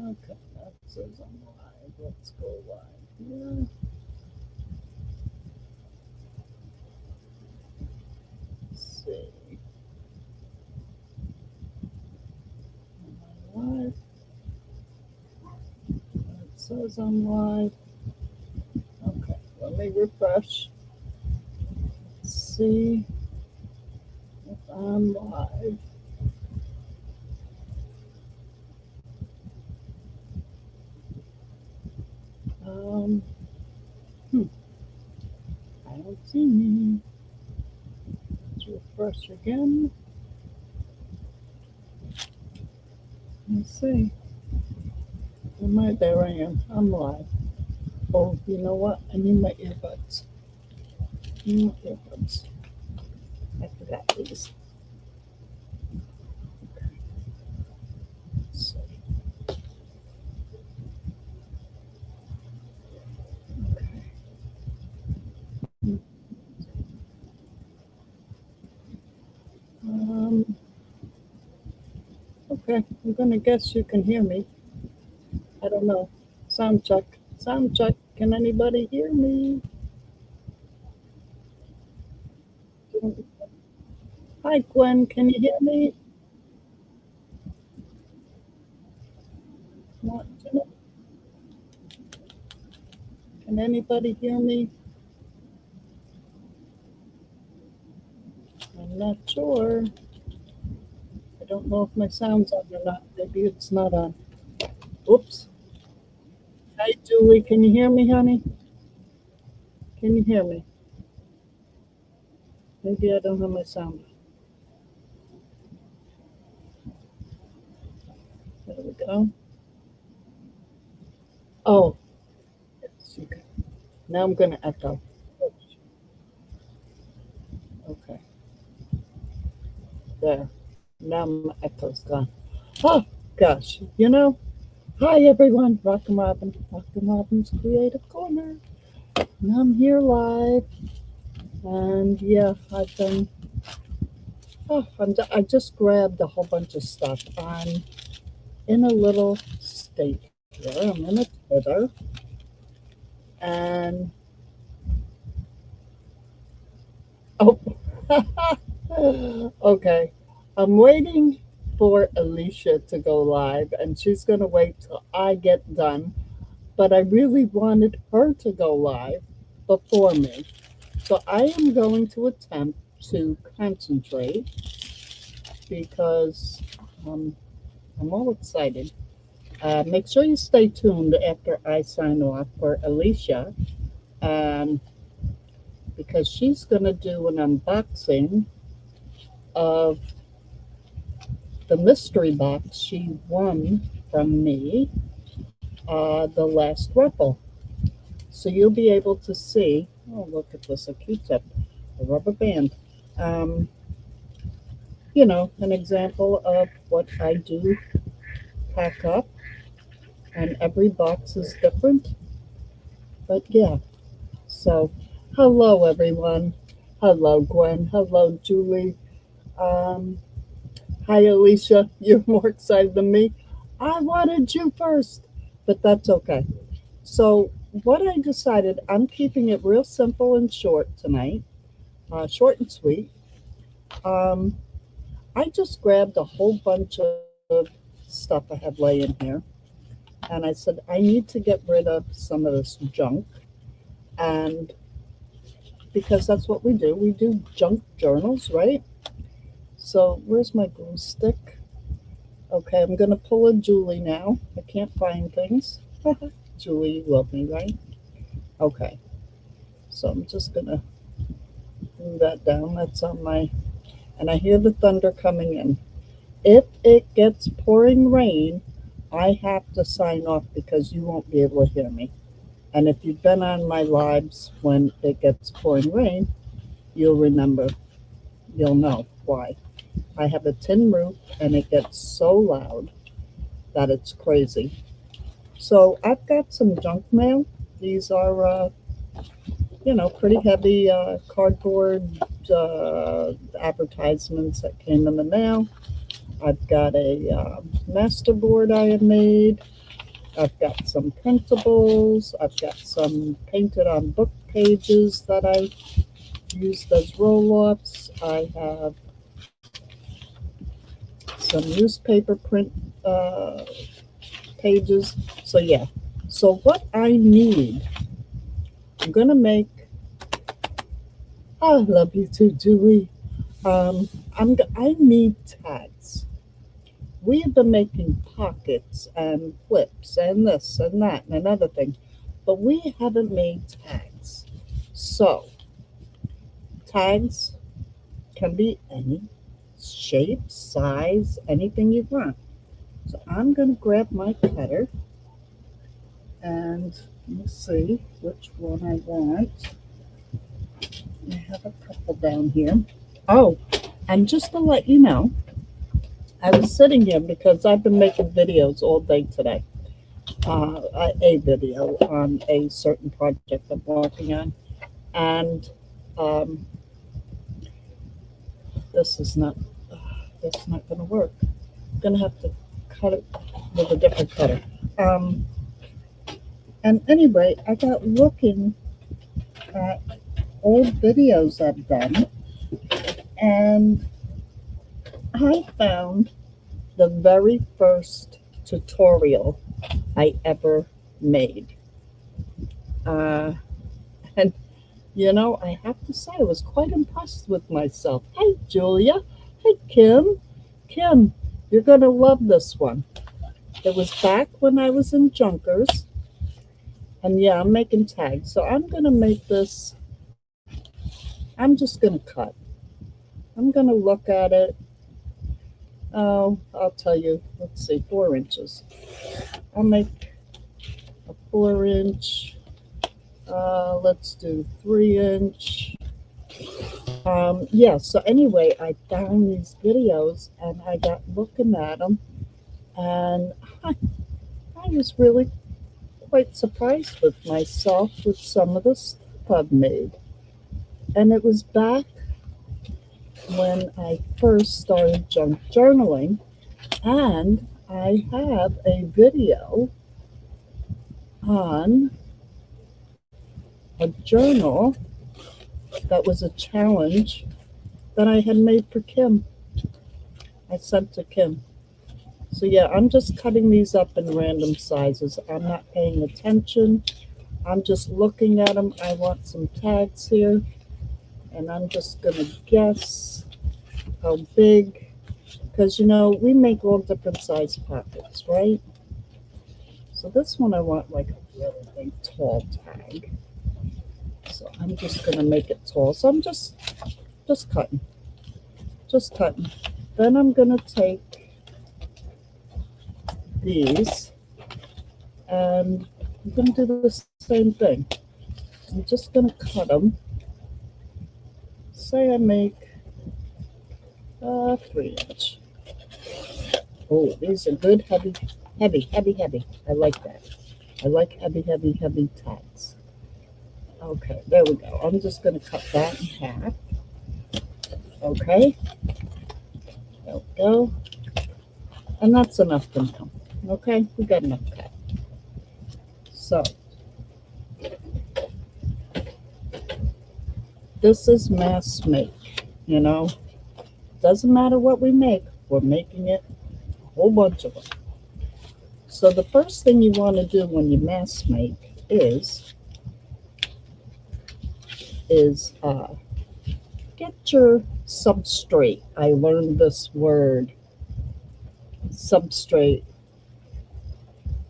Okay, that says I'm live. Let's go live here. Let's see. Am I live? It says I'm live. Okay, let me refresh. Let's see if I'm live. Um, hmm, I don't see me. Let's refresh again. Let's see. Am I there? I am. I'm live. Oh, you know what? I need my earbuds. I need my earbuds. I forgot these. Okay, let's see. Okay. Um, okay, I'm gonna guess you can hear me. I don't know. Sound check. Sound check. Can anybody hear me? Hi, Gwen. Can you hear me? Want to know? Can anybody hear me? I'm not sure. I don't know if my sound's on or not. Maybe it's not on. Oops. Hi, Julie. Can you hear me, honey? Can you hear me? Maybe I don't have my sound. There we go. Oh, yes, okay. Now I'm gonna echo. Okay, there. Now my echo's gone. Oh gosh, hi everyone. Rockin' Robin's Creative Corner. And I'm here live, and yeah, I just grabbed a whole bunch of stuff. I'm in a little state here. I'm in a tether, and oh, okay. I'm waiting for Alicia to go live, and she's gonna wait till I get done. But I really wanted her to go live before me. So I am going to attempt to concentrate because I'm all excited. Make sure you stay tuned after I sign off for Alicia um, because she's going to do an unboxing of the mystery box she won from me the last raffle. So you'll be able to see, oh, look at this, a Q-tip, a rubber band. Um, an example of what I do pack up, and every box is different. But yeah, so hello everyone. Hello Gwen. Hello Julie. Um, Hi Alicia. You're more excited than me. I wanted you first, but that's okay. So what I decided, I'm keeping it real simple and short tonight, short and sweet. Um, I just grabbed a whole bunch of stuff I have laying here, and I said I need to get rid of some of this junk, and because that's what we do. We do junk journals, right? So where's my glue stick? Okay, I'm gonna pull a Julie now. I can't find things. Julie, you love me, right? Okay, so I'm just gonna glue that down. That's on my, and I hear the thunder coming in. If it gets pouring rain, I have to sign off because you won't be able to hear me. And if you've been on my lives when it gets pouring rain, you'll remember, you'll know why. I have a tin roof and it gets so loud that it's crazy. So I've got some junk mail. These are, pretty heavy cardboard advertisements that came in the mail. I've got a master board I have made. I've got some printables. I've got some painted on book pages that I used as roll-offs. I have some newspaper print uh, pages. So yeah. So what I need, I'm gonna make. I love you too, Julie. I need tags. We have been making pockets and clips and this and that and another thing, but we haven't made tags. So tags can be any shape, size, anything you want. So I'm going to grab my cutter and let me see which one I want. I have a couple down here. Oh, and just to let you know, I was sitting here because I've been making videos all day today. A video on a certain project I'm working on, and um, this is not this is not going to work. I'm going to have to cut it with a different cutter. Um, and anyway, I got looking at old videos I've done, and I found the very first tutorial I ever made. Uh, and I have to say, I was quite impressed with myself. Hey, Julia. Hey, Kim. Kim, you're going to love this one. It was back when I was in Junkers. And yeah, I'm making tags. So I'm going to make this. I'm just going to cut. I'm going to look at it. Oh, I'll tell you. Let's see, 4 inches. I'll make a 4 inch. Let's do 3 inch. Yeah, so anyway, I found these videos and I got looking at them, and I was really quite surprised with myself with some of the stuff I've made. And it was back when I first started junk journaling, and I have a video on a journal that was a challenge that I had made for Kim. I sent to Kim. So yeah, I'm just cutting these up in random sizes. I'm not paying attention. I'm just looking at them. I want some tags here, and I'm just gonna guess how big, because we make all different size pockets, right? So this one I want like a really big tall tag. So I'm just gonna make it tall. So I'm just cutting. Just cutting. Then I'm gonna take these and I'm gonna do the same thing. I'm just gonna cut them. Say I make 3 inch. Oh, these are good, heavy, heavy, heavy, heavy. I like that. I like heavy, heavy, heavy tags. Okay, there we go. I'm just going to cut that in half. Okay, there we go. And that's enough for now. Okay, we got enough cut. So, this is mass make, Doesn't matter what we make, we're making it a whole bunch of them. So the first thing you want to do when you mass make is get your substrate. I learned this word, substrate.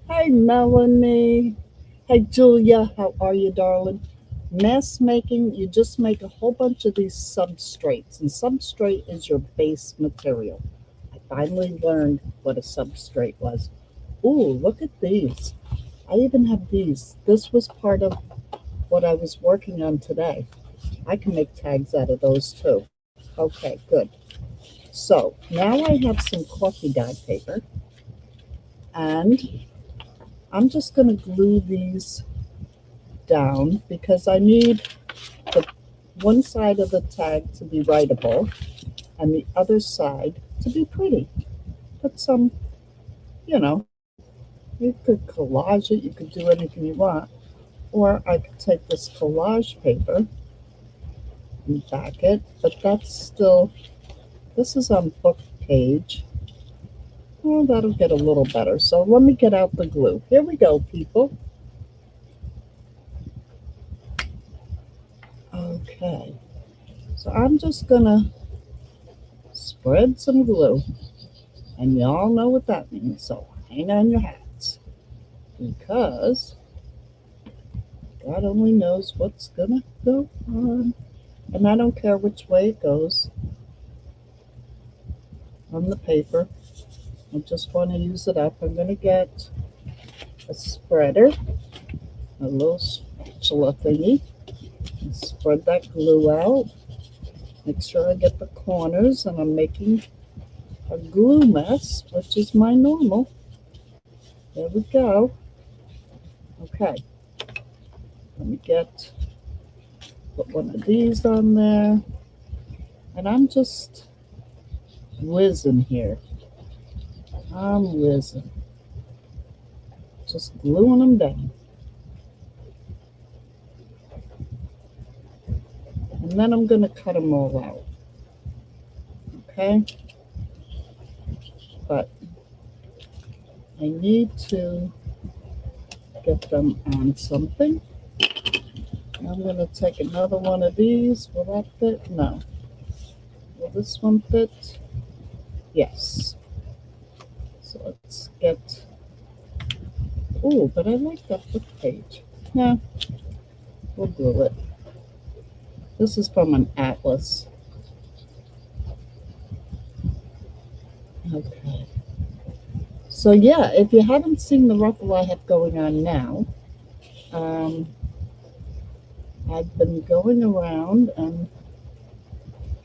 Hi, Melanie. Hi, Julia. How are you, darling? Mass making, you just make a whole bunch of these substrates, and substrate is your base material. I finally learned what a substrate was. Ooh, look at these. I even have these. This was part of what I was working on today. I can make tags out of those too. Okay, good. So now I have some coffee dye paper, and I'm just going to glue these down because I need the one side of the tag to be writable and the other side to be pretty. Put some, You could collage it, you could do anything you want. Or I could take this collage paper and back it, but that's still, this is on book page. Well, that'll get a little better. So let me get out the glue. Here we go, people. Okay, so I'm just gonna spread some glue, and y'all know what that means. So hang on your hats, because God only knows what's gonna go on, and I don't care which way it goes on the paper. I just want to use it up. I'm gonna get a spreader, a little spatula thingy, and spread that glue out. Make sure I get the corners, and I'm making a glue mess, which is my normal. There we go. Okay, let me put one of these on there, and I'm just whizzing here. I'm whizzing, just gluing them down. And then I'm going to cut them all out. Okay? But I need to get them on something. I'm going to take another one of these. Will that fit? No. Will this one fit? Yes. So let's get... Oh, but I like that book page. Yeah, we'll glue it. This is from an atlas. Okay. So yeah, if you haven't seen the ruffle I have going on now, I've been going around and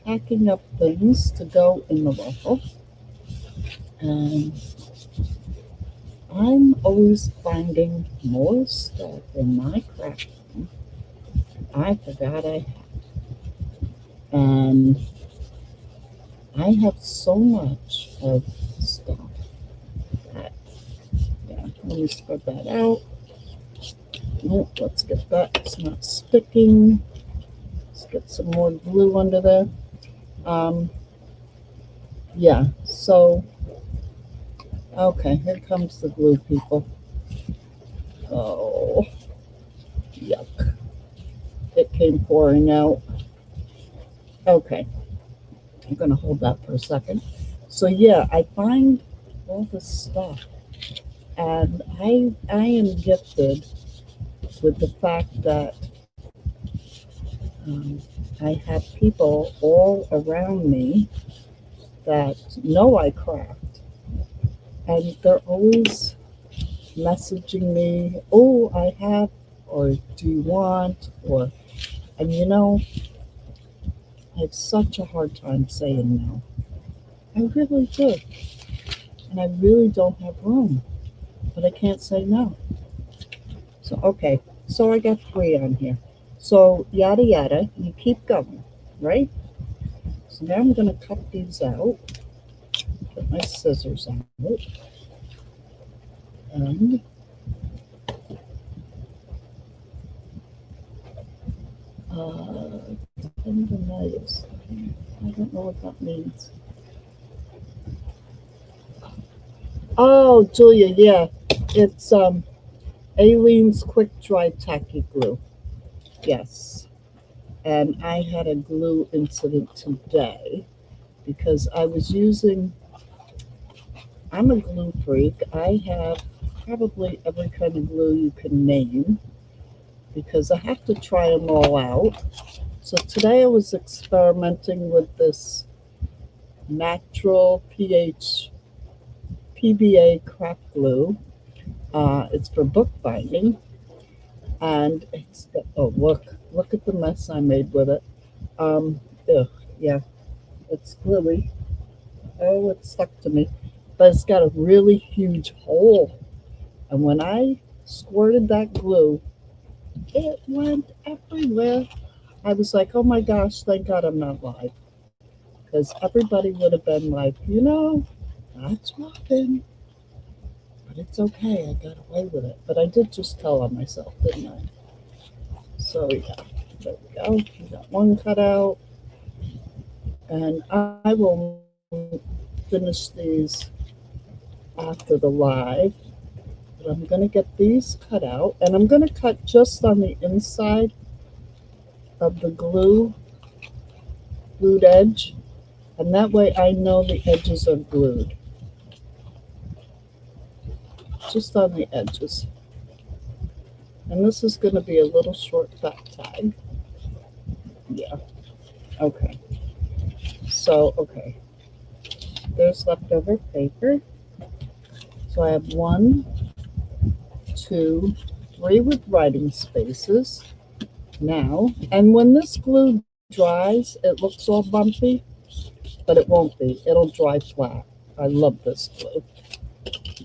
packing up things to go in the ruffle. And I'm always finding more stuff in my craft room I forgot I had. And I have so much of stuff that, yeah, let me spread that out. Oh, let's get that, it's not sticking. Let's get some more glue under there. Yeah, so, okay, here comes the glue, people. Oh, yuck. It came pouring out. Okay, I'm gonna hold that for a second. So yeah, I find all this stuff, and I am gifted with the fact that I have people all around me that know I craft, and they're always messaging me, oh, I have, or do you want, or, and you know, I have such a hard time saying no. I really do. And I really don't have room, but I can't say no. So, okay, so I got 3 on here. So, yada yada, you keep going, right? So now I'm going to cut these out, get my scissors out, and tendonitis. I don't know what that means. Oh, Julia, yeah, it's Aleene's Quick Dry Tacky Glue. Yes, and I had a glue incident today because I was using, I'm a glue freak. I have probably every kind of glue you can name because I have to try them all out. So today I was experimenting with this natural pH PVA craft glue. It's for bookbinding, and it's, oh, look at the mess I made with it. Ugh, yeah, it's gluey. Oh, it stuck to me, but it's got a really huge hole, and when I squirted that glue, it went everywhere. I was like, oh my gosh, thank God I'm not live, because everybody would have been like, you know, that's Rockin. But it's okay, I got away with it. But I did just tell on myself, didn't I? So yeah, there we go. We got one cut out. And I will finish these after the live. But I'm going to get these cut out. And I'm going to cut just on the inside of the glued edge. And that way I know the edges are glued. Just on the edges. And this is going to be a little short back tag. Yeah. Okay. So, okay. There's leftover paper. So I have 1, 2, 3 with writing spaces now. And when this glue dries, it looks all bumpy, but it won't be. It'll dry flat. I love this glue.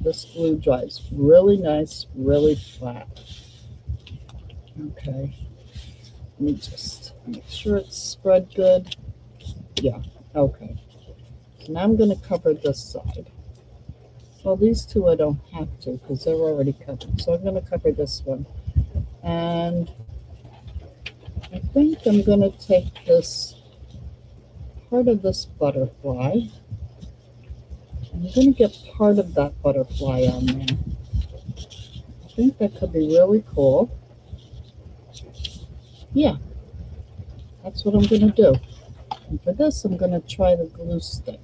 This glue dries really nice, really flat. Okay. Let me just make sure it's spread good. Yeah, okay. So now I'm going to cover this side. Well, these two I don't have to because they're already covered. So I'm going to cover this one. And I think I'm going to take this part of this butterfly. I'm going to get part of that butterfly on there. I think that could be really cool. Yeah, that's what I'm going to do. And for this, I'm going to try the glue stick.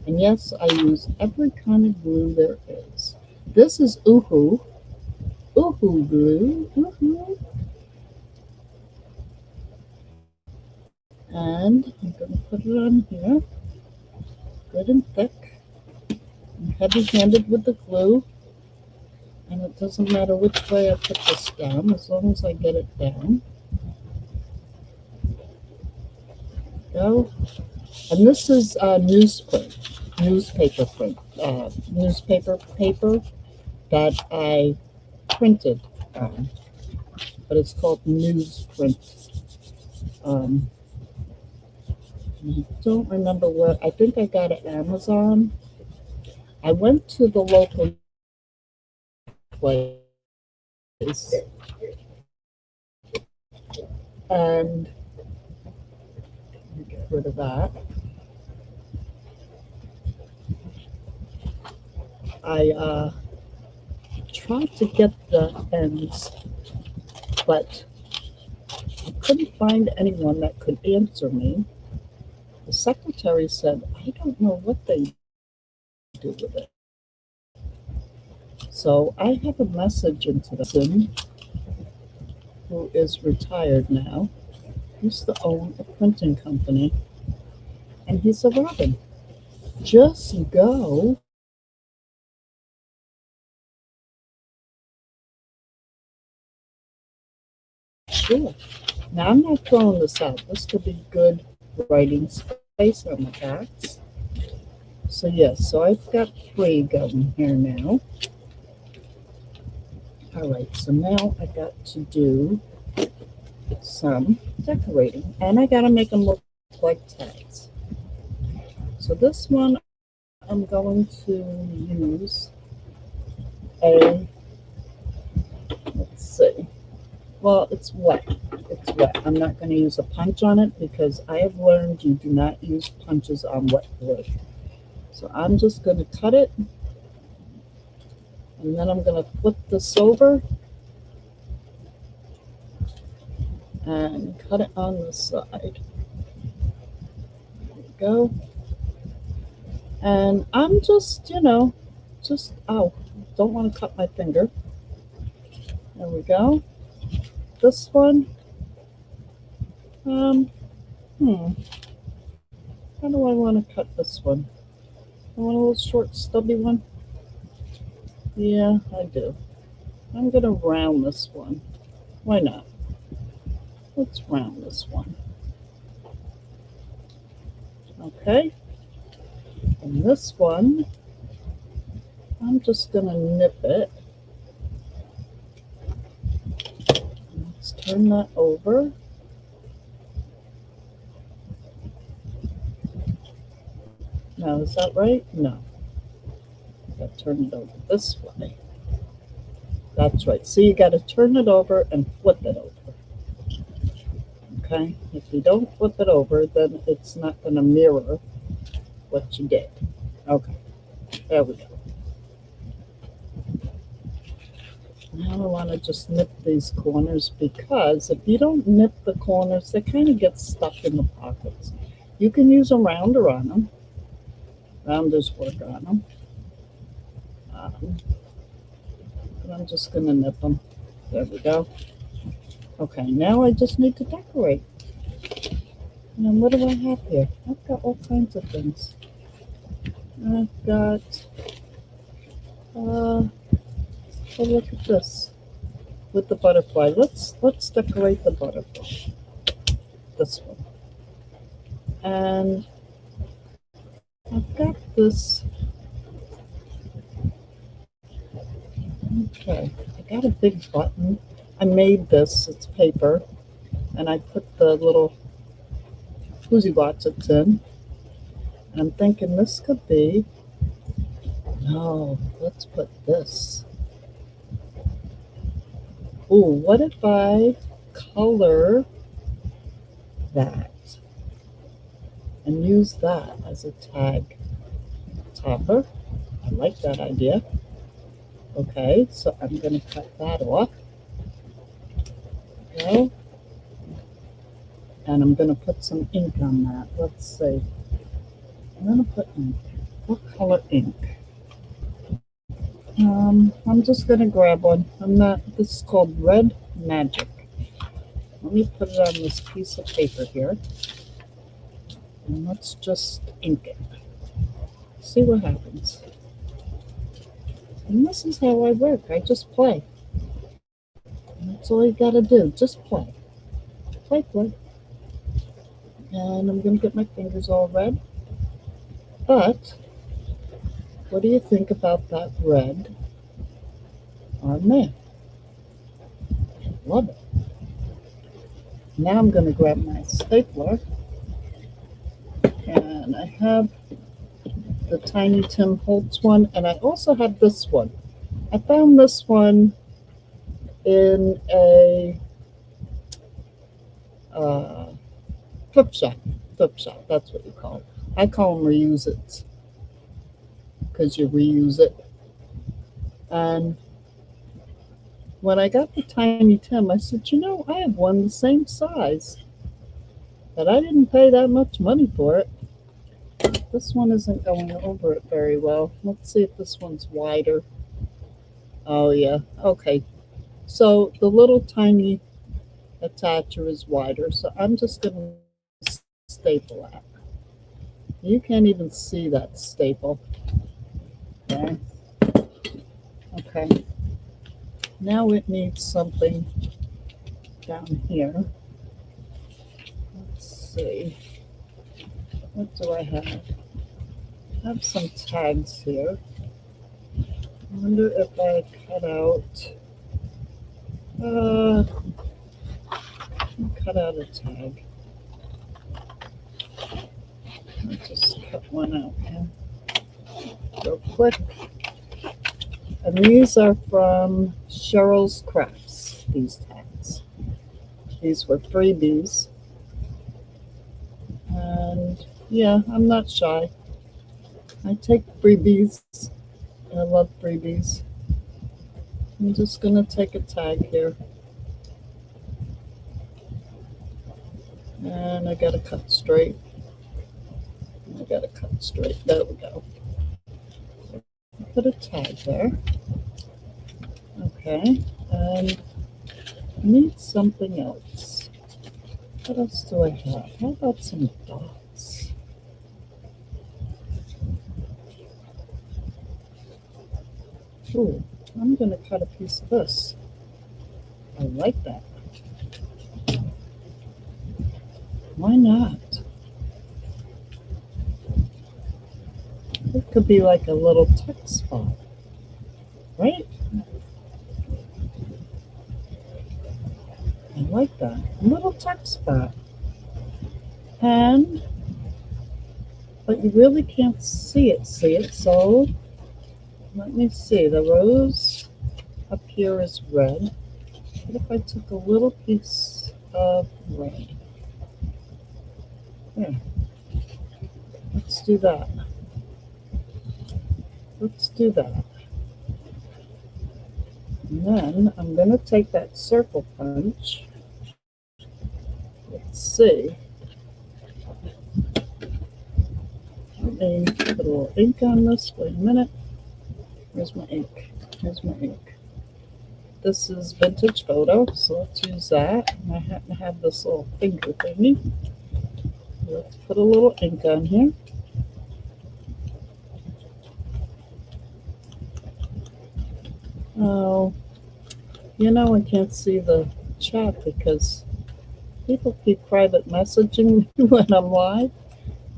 And yes, I use every kind of glue there is. This is Oohoo glue. Oohoo. And I'm going to put it on here. Good and thick. I'm heavy-handed with the glue. And it doesn't matter which way I put this down, as long as I get it down. Go. And this is newspaper print, newspaper paper that I printed on, but it's called newsprint. I don't remember where. I think I got it at Amazon. I went to the local place and get rid of that. I tried to get the ends, but I couldn't find anyone that could answer me. The secretary said, I don't know what they do with it. So I have a message into the person who is retired now. He used to own a printing company. And he said, Robin, just go sure. Now I'm not throwing this out. This could be good writing space on the backs. So yes, so I've got 3 going here now. All right, so now I got to do some decorating, and I got to make them look like tags. So this one I'm going to use a, let's see, well, it's wet. It's wet. I'm not going to use a punch on it because I have learned you do not use punches on wet glue. So I'm just going to cut it, and then I'm going to flip this over and cut it on the side. There we go. And I'm just, ow, don't want to cut my finger. There we go. This one, how do I want to cut this one? I want a little short, stubby one. Yeah, I do. I'm going to round this one. Why not? Let's round this one. Okay. And this one, I'm just going to nip it. Let's turn that over. Now, is that right? No. That's turn it over this way. That's right. So you got to turn it over and flip it over. Okay? If you don't flip it over, then it's not going to mirror what you did. Okay. There we go. Now I want to just nip these corners, because if you don't nip the corners, they kind of get stuck in the pockets. You can use a rounder on them. Rounders work on them. But I'm just going to nip them. There we go. Okay, now I just need to decorate. And what do I have here? I've got all kinds of things. I've got, oh, look at this with the butterfly. Let's decorate the butterfly. This one. And I've got this. Okay, I got a big button. I made this. It's paper, and I put the little Woozy Bots it's in. And I'm thinking this could be. No, let's put this. Ooh, what if I color that and use that as a tag topper? I like that idea. Okay, so I'm going to cut that off. Okay. And I'm going to put some ink on that. Let's see. I'm going to put ink. What color ink? I'm just going to grab one. This is called Red Magic. Let me put it on this piece of paper here. And let's just ink it. See what happens. And this is how I work. I just play. And that's all you got to do. Just play. Play. And I'm going to get my fingers all red. But what do you think about that red on there? Love it. Now I'm going to grab my stapler. And I have the Tiny Tim Holtz one, and I also have this one. I found this one in a flip shop. Flip shop, that's what you call it. I call them reuse-its, because you reuse it. And when I got the Tiny Tim, I said, I have one the same size, but I didn't pay that much money for it. This one isn't going over it very well. Let's see if this one's wider. Oh, yeah. Okay. So the little tiny attacher is wider. So I'm just going to staple that. You can't even see that staple. Okay. Okay. Now it needs something down here. Let's see. What do I have? I have some tags here. I wonder if I cut out a tag. I'll just cut one out here real quick. And these are from Cheryl's Crafts, these tags. These were freebies. And yeah, I'm not shy. I take freebies. I love freebies. I'm just going to take a tag here. And I got to cut straight. There we go. Put a tag there. Okay. And I need something else. What else do I have? How about some dots? Ooh, I'm going to cut a piece of this. I like that. Why not? It could be like a little text spot, right? I like that. A little text spot. But you really can't see it, so let me see. The rose up here is red. What if I took a little piece of red? There. Let's do that. Let's do that. And then I'm going to take that circle punch. Let's see. Let me put a little ink on this. Wait a minute. Where's my ink? Here's my ink. This is vintage photo, so let's use that. And I happen to have this little finger thingy. Let's put a little ink on here. Oh, you know, I can't see the chat because people keep private messaging me when I'm live,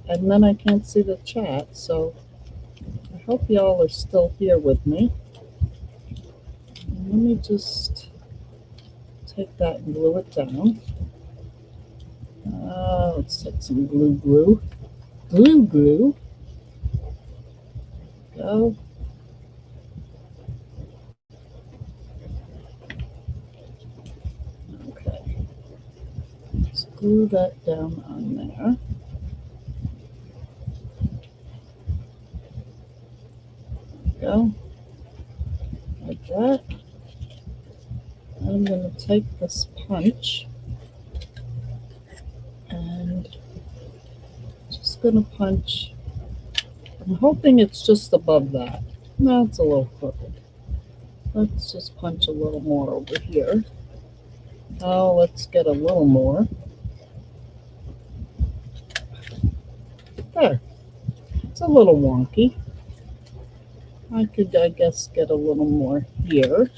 and then I can't see the chat. So I hope y'all are still here with me. Let me just take that and glue it down. Let's take some glue. Glue. Go. Okay. Let's glue that down on there. Go. Like that. I'm going to take this punch and just going to punch. I'm hoping it's just above that. No, it's a little crooked. Let's just punch a little more over here. Now let's get a little more. There. It's a little wonky. I could, I guess, get a little more here.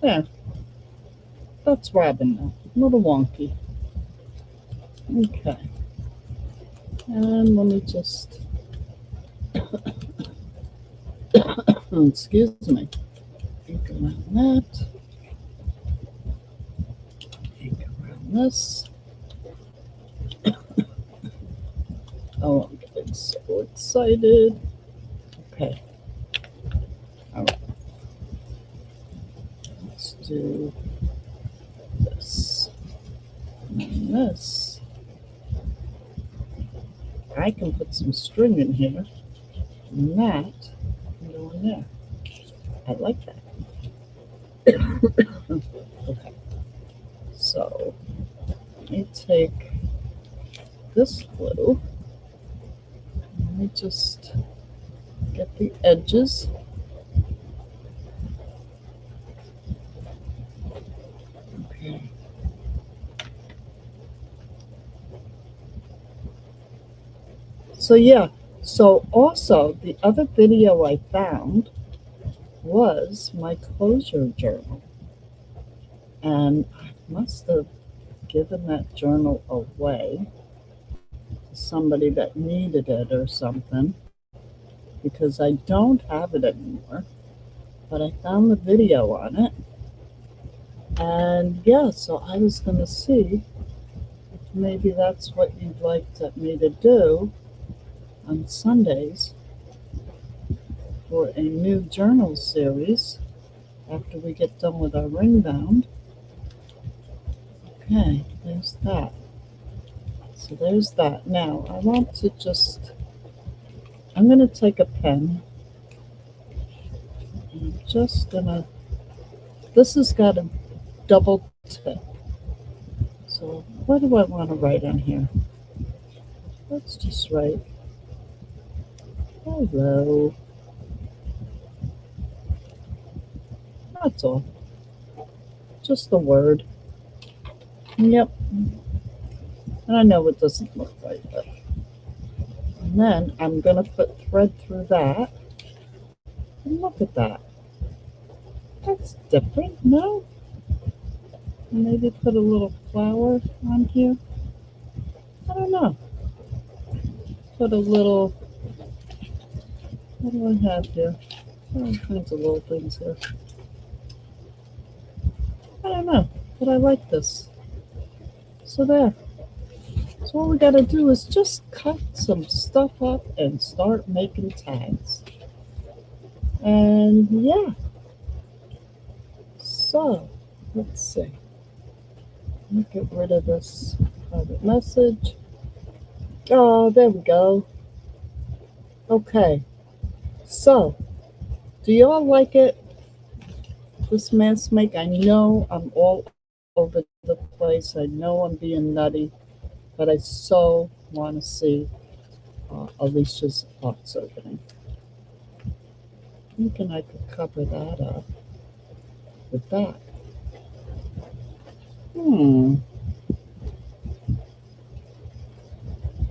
There. That's Robin now. A little wonky. Okay. And let me just... excuse me. Ink around that. Ink around this. Oh, I'm getting so excited. Okay. All right. Let's do this. And this. I can put some string in here. And that can go in there. I like that. Okay. So let me take this glue. Let me just get the edges. Okay. So yeah, so also the other video I found was my closure journal. And I must have given that journal away to somebody that needed it or something, because I don't have it anymore. But I found the video on it. And yeah, so I was going to see if maybe that's what you'd like me to do on Sundays for a new journal series after we get done with our ring bound. Okay, there's that. So there's that. Now I want to just, I'm going to take a pen. I'm just going to, this has got a double tip. So what do I want to write on here? Let's just write hello. That's all. Just the word. Yep. And I know it doesn't look right, but. And then I'm going to put thread through that. And look at that. That's different, no? Maybe put a little flower on here. I don't know. Put a little, what do I have here? All kinds of little things here. I don't know, but I like this. So there. So all we gotta do is just cut some stuff up and start making tags. And yeah, so let's see. Let me get rid of this private message. Oh, there we go. Okay, so do y'all like it? This mask make? I know I'm all over the place. I know I'm being nutty, but I so want to see Alicia's box opening. Thinking I could cover that up with that. Hmm,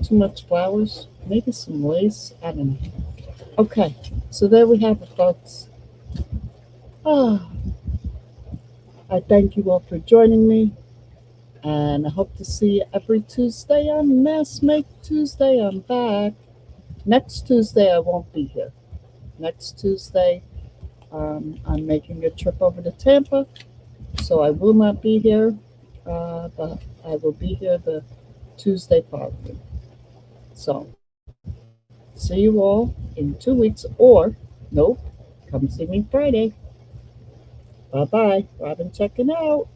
too much flowers? Maybe some lace? I don't know. Okay, so there we have it, folks. Ah, I thank you all for joining me, and I hope to see you every Tuesday on Mass Make Tuesday. I'm back. Next Tuesday, I won't be here. Next Tuesday, I'm making a trip over to Tampa, so I will not be here, but I will be here the Tuesday following. So, see you all in 2 weeks, or nope, come see me Friday. Bye bye. Robin checking out.